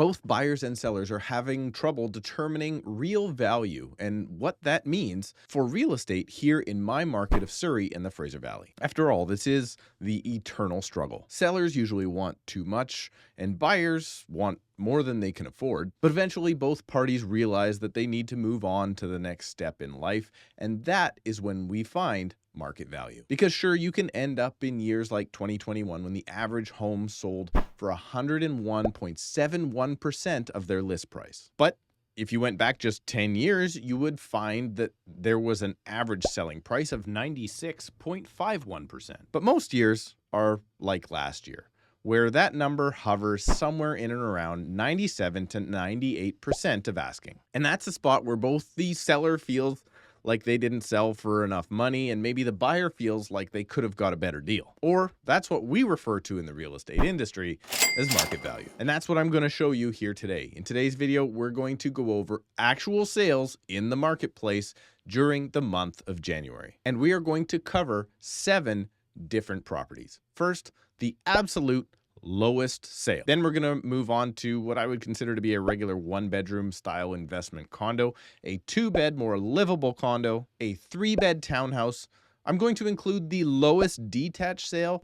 Both buyers and sellers are having trouble determining real value and what that means for real estate here in my market of Surrey and the Fraser Valley. After all, this is the eternal struggle. Sellers usually want too much and buyers want more than they can afford, but eventually both parties realize that they need to move on to the next step in life, and that is when we find market value. Because sure, you can end up in years like 2021 when the average home sold for 101.71% of their list price. But if you went back just 10 years, you would find that there was an average selling price of 96.51%. But most years are like last year, where that number hovers somewhere in and around 97 to 98% of asking. And that's a spot where both the seller feels like they didn't sell for enough money, and maybe the buyer feels like they could have got a better deal. Or that's what we refer to in the real estate industry as market value. And that's what I'm going to show you here today. In today's video, we're going to go over actual sales in the marketplace during the month of January. And we are going to cover 7 different properties. First, the absolute lowest sale. Then we're going to move on to what I would consider to be a regular 1-bedroom style investment condo, a 2-bed, more livable condo, a 3-bed townhouse. I'm going to include the lowest detached sale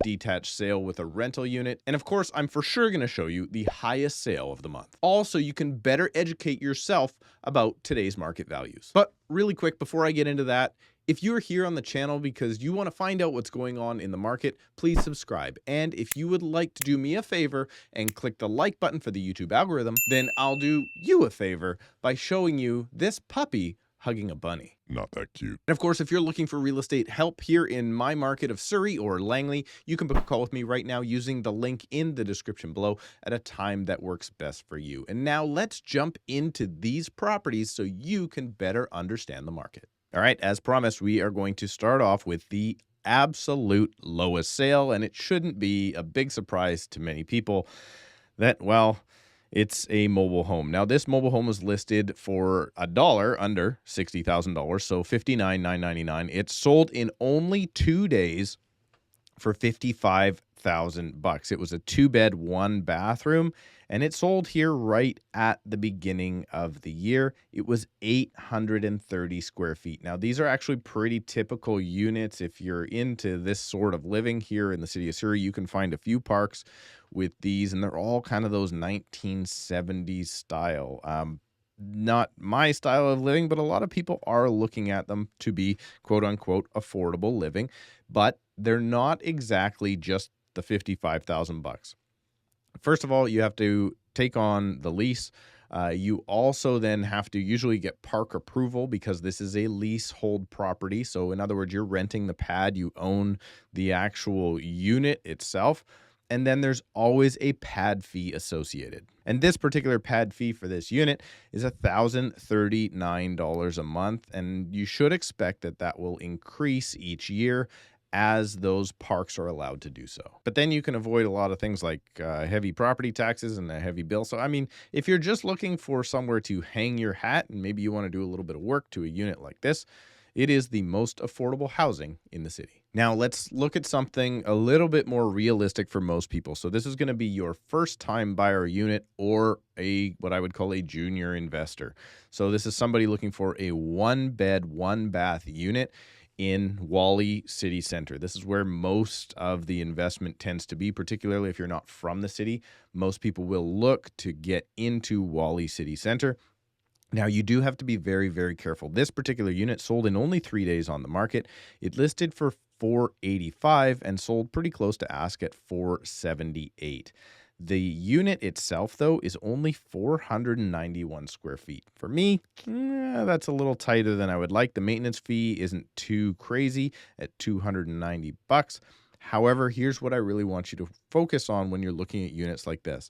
with a rental unit, and of course, I'm for sure going to show you the highest sale of the month. Also, you can better educate yourself about today's market values. But really quick, before I get into that, if you're here on the channel because you want to find out what's going on in the market, please subscribe. And if you would like to do me a favor and click the like button for the YouTube algorithm, then I'll do you a favor by showing you this puppy hugging a bunny. Not that cute. And of course, if you're looking for real estate help here in my market of Surrey or Langley, you can book a call with me right now using the link in the description below at a time that works best for you. And now let's jump into these properties so you can better understand the market. All right, as promised, we are going to start off with the absolute lowest sale, and it shouldn't be a big surprise to many people that, well, it's a mobile home. Now, this mobile home was listed for $1 under $60,000, so $59,999. It sold in only 2 days for $55,000. It was a 2-bed, 1-bathroom, and it sold here right at the beginning of the year. It was 830 square feet. Now, these are actually pretty typical units. If you're into this sort of living here in the city of Surrey, you can find a few parks with these, and they're all kind of those 1970s style. Not my style of living, but a lot of people are looking at them to be quote unquote affordable living, but they're not exactly just the $55,000. First of all, you have to take on the lease. You also then have to usually get park approval because this is a leasehold property. So in other words, you're renting the pad, you own the actual unit itself. And then there's always a pad fee associated. And this particular pad fee for this unit is $1,039 a month. And you should expect that that will increase each year as those parks are allowed to do so. But then you can avoid a lot of things like heavy property taxes and a heavy bill. So, I mean, if you're just looking for somewhere to hang your hat and maybe you want to do a little bit of work to a unit like this, it is the most affordable housing in the city. Now, let's look at something a little bit more realistic for most people. So this is going to be your first time buyer unit or what I would call a junior investor. So this is somebody looking for a 1-bed, 1-bath unit in Whalley City Center. This is where most of the investment tends to be, particularly if you're not from the city. Most people will look to get into Whalley City Center. Now, you do have to be very, very careful. This particular unit sold in only 3 days on the market. It listed for $485 and sold pretty close to ask at $478. The unit itself, though, is only 491 square feet. For me, that's a little tighter than I would like. The maintenance fee isn't too crazy at $290. However, here's what I really want you to focus on when you're looking at units like this.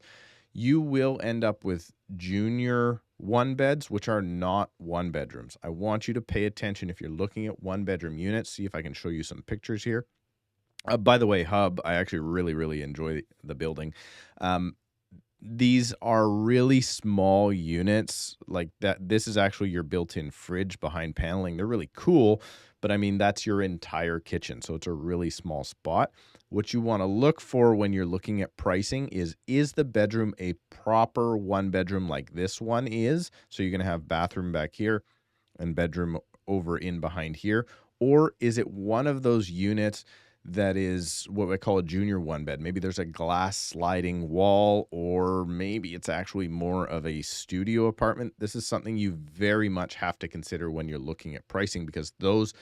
You will end up with junior 1-beds, which are not 1-bedrooms. I want you to pay attention if you're looking at 1-bedroom units. See if I can show you some pictures here. By the way, Hub, I actually really, really enjoy the building. These are really small units like that. This is actually your built-in fridge behind paneling. They're really cool, but I mean, that's your entire kitchen. So it's a really small spot. What you want to look for when you're looking at pricing is the bedroom a proper one bedroom like this one is? So you're going to have bathroom back here and bedroom over in behind here, or is it one of those units that is what we call a junior one bed? Maybe there's a glass sliding wall, or maybe it's actually more of a studio apartment. This is something you very much have to consider when you're looking at pricing, because those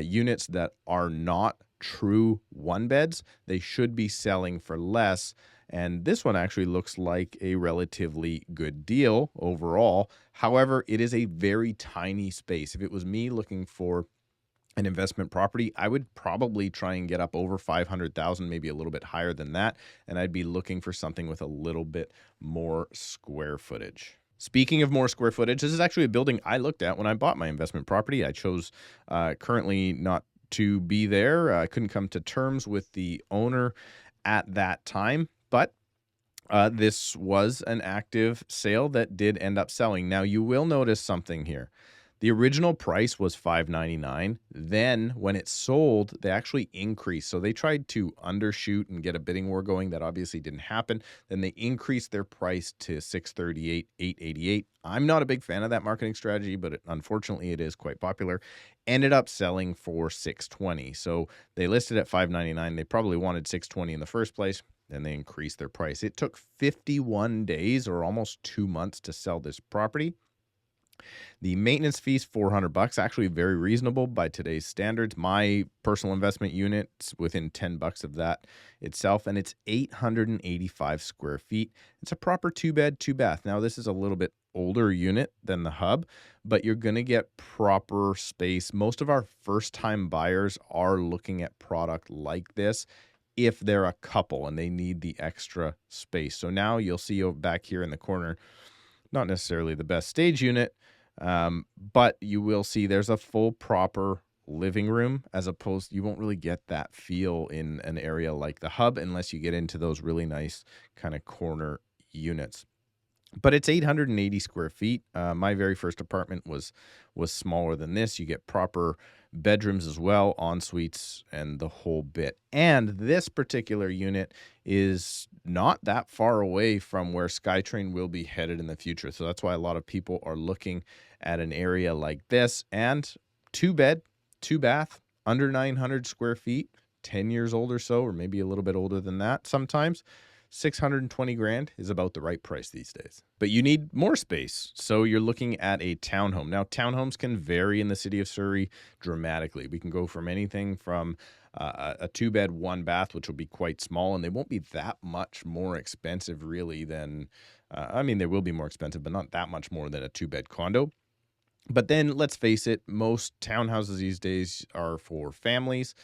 units that are not true one beds, they should be selling for less. And this one actually looks like a relatively good deal overall. However, it is a very tiny space. If it was me looking for an investment property, I would probably try and get up over 500,000, maybe a little bit higher than that, and I'd be looking for something with a little bit more square footage. Speaking of more square footage, this is actually a building I looked at when I bought my investment property. I chose currently not to be there. I couldn't come to terms with the owner at that time, but this was an active sale that did end up selling. Now, you will notice something here. The original price was $599. Then when it sold, they actually increased. So they tried to undershoot and get a bidding war going. That obviously didn't happen. Then they increased their price to $638, $888. I'm not a big fan of that marketing strategy, but unfortunately it is quite popular. Ended up selling for $620. So they listed at $599. They probably wanted $620 in the first place. Then they increased their price. It took 51 days or almost 2 months to sell this property. The maintenance fees, $400, actually very reasonable by today's standards. My personal investment unit's within $10 of that itself, and it's 885 square feet. It's a proper 2-bed, 2-bath. Now, this is a little bit older unit than the hub, but you're going to get proper space. Most of our first-time buyers are looking at product like this if they're a couple and they need the extra space. So now you'll see back here in the corner, not necessarily the best stage unit, but you will see there's a full proper living room, as opposed, you won't really get that feel in an area like the hub unless you get into those really nice kind of corner units. But it's 880 square feet. My very first apartment was smaller than this. You get proper bedrooms as well, en suites, and the whole bit. And this particular unit is not that far away from where SkyTrain will be headed in the future. So that's why a lot of people are looking at an area like this. And 2-bed, 2-bath, under 900 square feet, 10 years old or so, or maybe a little bit older than that sometimes. 620 grand is about the right price these days. But you need more space, so you're looking at a townhome. Now, townhomes can vary in the city of Surrey dramatically. We can go from anything from a 2-bed, 1-bath, which will be quite small, and they won't be that much more expensive really than, I mean, they will be more expensive, but not that much more than a 2-bed condo. But then let's face it, most townhouses these days are for families.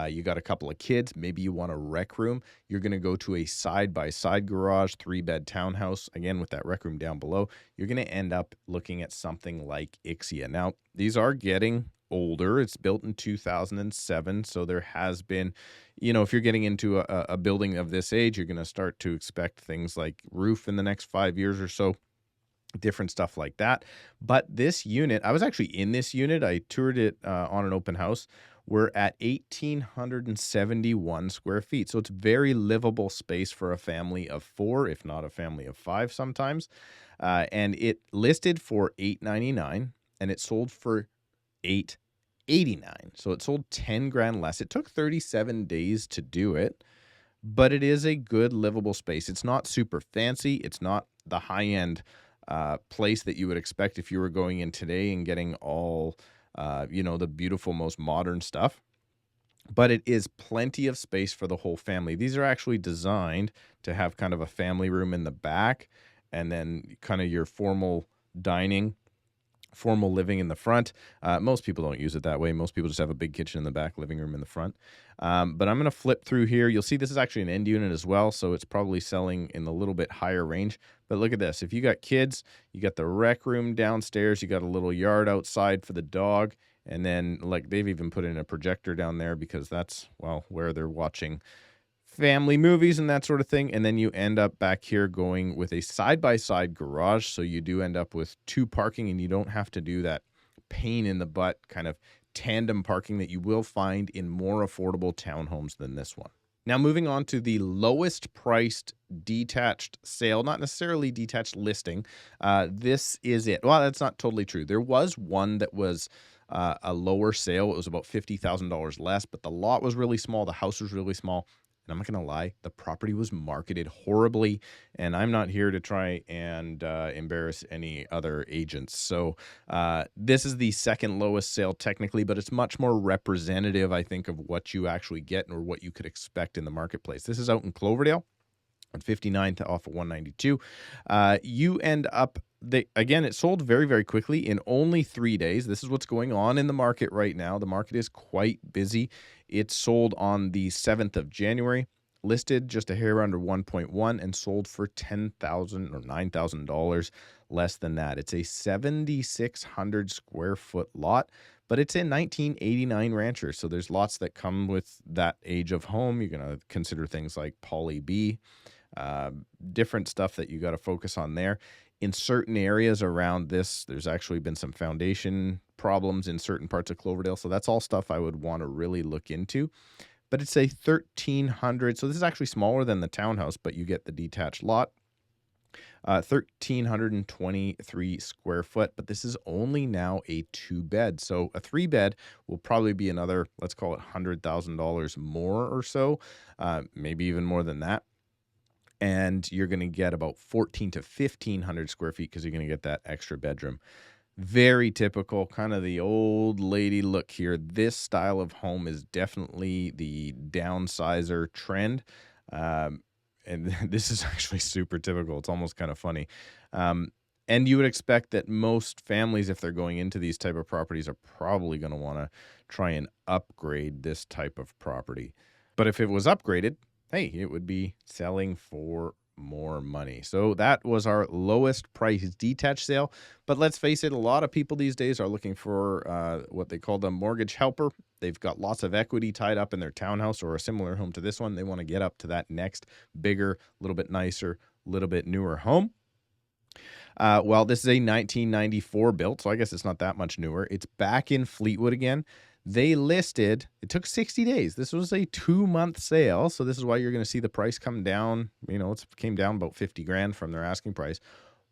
You got a couple of kids, maybe you want a rec room. You're going to go to a side-by-side garage, 3-bed townhouse. Again, with that rec room down below, you're going to end up looking at something like Ixia. Now, these are getting older. It's built in 2007, so there has been, if you're getting into a building of this age, you're going to start to expect things like roof in the next 5 years or so. Different stuff like that. But this unit, I was actually in this unit. I toured it on an open house. We're at 1,871 square feet. So it's very livable space for a family of 4, if not a family of 5 sometimes. And it listed for $899 and it sold for $889. So it sold 10 grand less. It took 37 days to do it, but it is a good livable space. It's not super fancy. It's not the high-end place that you would expect if you were going in today and getting all, the beautiful, most modern stuff. But it is plenty of space for the whole family. These are actually designed to have kind of a family room in the back and then kind of your formal dining, formal living in the front. Most people don't use it that way. Most people just have a big kitchen in the back, living room in the front. But I'm going to flip through here. You'll see this is actually an end unit as well, so it's probably selling in a little bit higher range. But look at this. If you got kids, you got the rec room downstairs, you got a little yard outside for the dog, and then like they've even put in a projector down there because that's, well, where they're watching family movies and that sort of thing. And then you end up back here going with a side-by-side garage. So you do end up with 2 parking, and you don't have to do that pain in the butt kind of tandem parking that you will find in more affordable townhomes than this one. Now, moving on to the lowest priced detached sale, not necessarily detached listing. This is it. Well, that's not totally true. There was one that was a lower sale. It was about $50,000 less, but the lot was really small. The house was really small. And I'm not going to lie, the property was marketed horribly, and I'm not here to try and embarrass any other agents. So this is the second lowest sale technically, but it's much more representative, I think, of what you actually get or what you could expect in the marketplace. This is out in Cloverdale on 59th off of 192. You end up, again, it sold very, very quickly in only 3 days. This is what's going on in the market right now. The market is quite busy. It sold on the 7th of January, listed just a hair under 1.1 and sold for $10,000 or $9,000 less than that. It's a 7,600 square foot lot, but it's a 1989 rancher. So there's lots that come with that age of home. You're going to consider things like Poly B, different stuff that you got to focus on there. In certain areas around this, there's actually been some foundation problems in certain parts of Cloverdale. So that's all stuff I would want to really look into. But it's a 1,300. So this is actually smaller than the townhouse, but you get the detached lot. 1,323 square foot, but this is only now a 2-bed. So a 3-bed will probably be another, let's call it $100,000 more or so, maybe even more than that. And you're going to get about 1,400 to 1,500 square feet because you're going to get that extra bedroom. Very typical, kind of the old lady look here. This style of home is definitely the downsizer trend. And this is actually super typical. It's almost kind of funny. And you would expect that most families, if they're going into these type of properties, are probably going to want to try and upgrade this type of property. But if it was upgraded, hey, it would be selling for more money. So that was our lowest price detached sale. But let's face it, a lot of people these days are looking for what they call the mortgage helper. They've got lots of equity tied up in their townhouse or a similar home to this one. They want to get up to that next bigger, little bit nicer, little bit newer home. Well, this is a 1994 built, so I guess it's not that much newer. It's back in Fleetwood again. They listed, it took 60 days. This was a 2-month sale. So this is why you're going to see the price come down. You know, it came down about 50 grand from their asking price.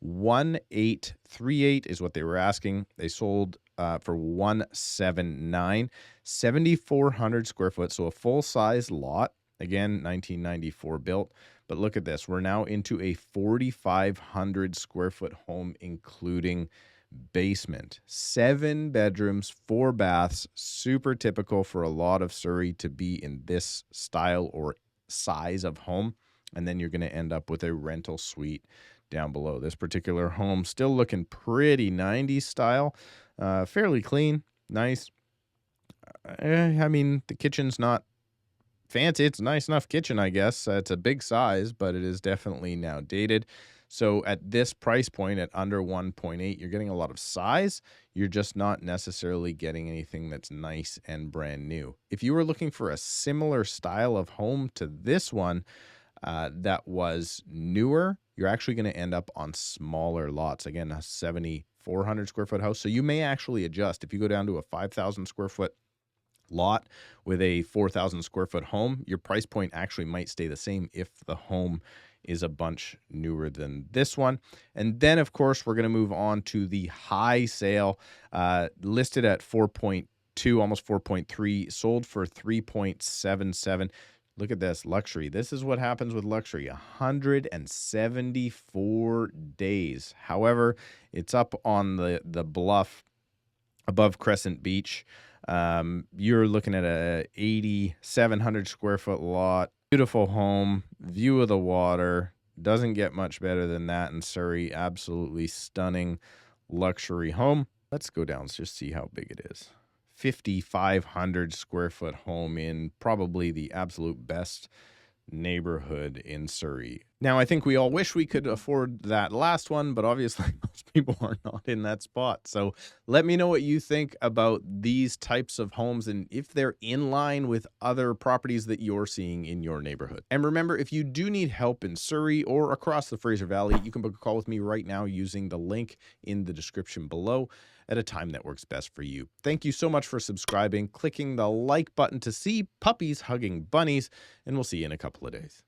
1,838 is what they were asking. They sold for 179, 7,400 square foot. So a full size lot. Again, 1994 built. But look at this. We're now into a 4,500 square foot home, including basement. 7 bedrooms, 4 baths. Super typical for a lot of Surrey to be in this style or size of home. And then you're going to end up with a rental suite down below. This particular home still looking pretty 90s style. Fairly clean. Nice. I mean, the kitchen's not fancy. It's a nice enough kitchen, I guess. It's a big size, but it is definitely now dated. So at this price point, at under 1.8, you're getting a lot of size. You're just not necessarily getting anything that's nice and brand new. If you were looking for a similar style of home to this one that was newer, you're actually going to end up on smaller lots. Again, a 7,400 square foot house. So you may actually adjust. If you go down to a 5,000 square foot lot with a 4,000 square foot home, your price point actually might stay the same if the home is a bunch newer than this one. And then, of course, we're going to move on to the high sale, listed at 4.2, almost 4.3, sold for 3.77. Look at this, luxury. This is what happens with luxury, 174 days. However, it's up on the bluff above Crescent Beach. You're looking at a 8,700 square foot lot. Beautiful home, view of the water. Doesn't get much better than that in Surrey. Absolutely stunning luxury home. Let's go down and just see how big it is. 5,500 square foot home in probably the absolute best neighborhood in Surrey. Now, I think we all wish we could afford that last one, but obviously most people are not in that spot. So let me know what you think about these types of homes and if they're in line with other properties that you're seeing in your neighborhood. And remember, if you do need help in Surrey or across the Fraser Valley, you can book a call with me right now using the link in the description below at a time that works best for you. Thank you so much for subscribing, clicking the like button to see puppies hugging bunnies, and we'll see you in a couple of days.